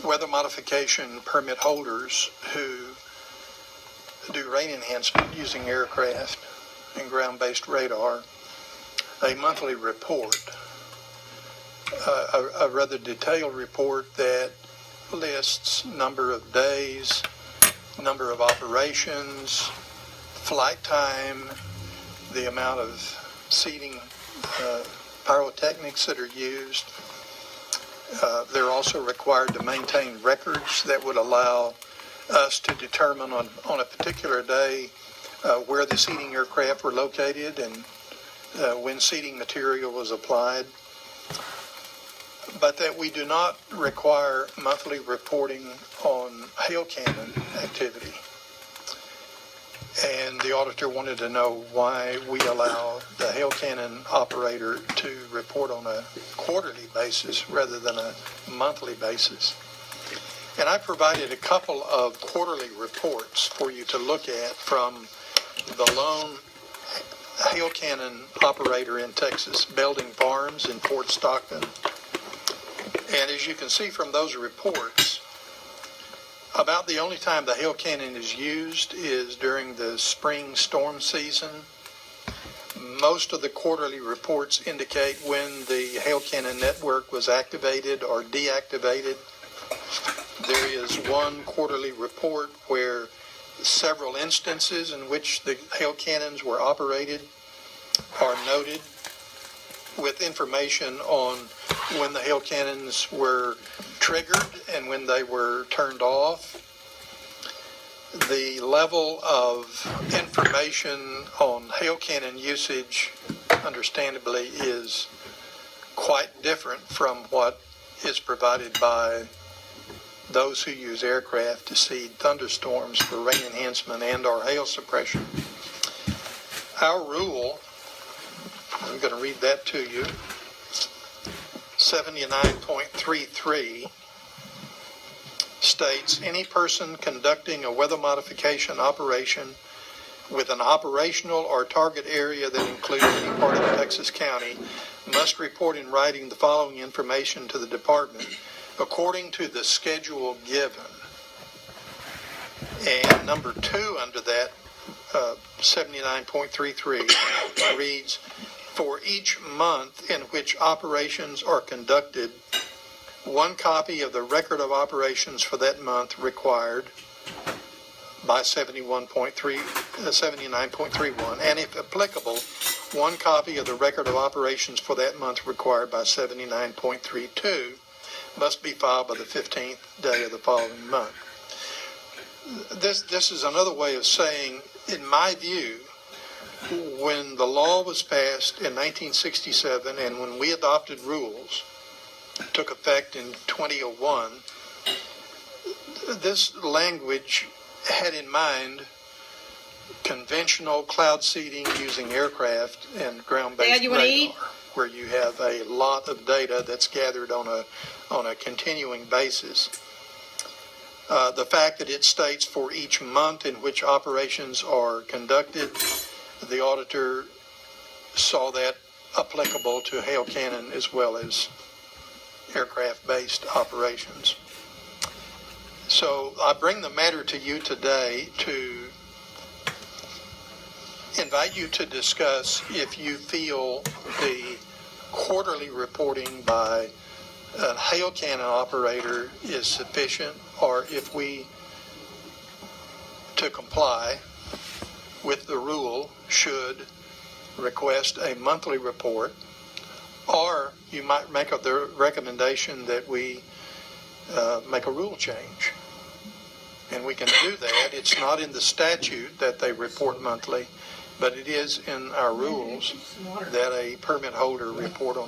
weather modification permit holders who do rain enhancement using aircraft and ground-based radar a monthly report, a rather detailed report that lists number of days, number of operations, flight time, the amount of seating pyrotechnics that are used. They're also required to maintain records that would allow us to determine on a particular day where the seating aircraft were located and when seating material was applied, but that we do not require monthly reporting on hail cannon activity. And the auditor wanted to know why we allow the hail cannon operator to report on a quarterly basis rather than a monthly basis. And I provided a couple of quarterly reports for you to look at from the lone hail cannon operator in Texas, Belding Farms in Fort Stockton. And as you can see from those reports, about the only time the hail cannon is used is during the spring storm season. Most of the quarterly reports indicate when the hail cannon network was activated or deactivated. There is one quarterly report where several instances in which the hail cannons were operated are noted, with information on when the hail cannons were triggered and when they were turned off. The level of information on hail cannon usage, understandably, is quite different from what is provided by those who use aircraft to seed thunderstorms for rain enhancement and or hail suppression. Our rule, I'm going to read that to you, 79.33 states, any person conducting a weather modification operation with an operational or target area that includes any part of Texas County must report in writing the following information to the department according to the schedule given. And number 2 under that, 79.33 reads, for each month in which operations are conducted, one copy of the record of operations for that month required by 79.31, and if applicable, one copy of the record of operations for that month required by 79.32 must be filed by the 15th day of the following month. This is another way of saying, in my view, when the law was passed in 1967 and when we adopted rules, took effect in 2001, this language had in mind conventional cloud seeding using aircraft and ground-based radar, where you have a lot of data that's gathered on a continuing basis. The fact that it states for each month in which operations are conducted, the auditor saw that applicable to hail cannon as well as aircraft-based operations. So I bring the matter to you today to invite you to discuss if you feel the quarterly reporting by a hail cannon operator is sufficient, or if we, to comply with the rule, should request a monthly report, or you might make the recommendation that we make a rule change. And we can do that. It's not in the statute that they report monthly, but it is in our rules that a permit holder report on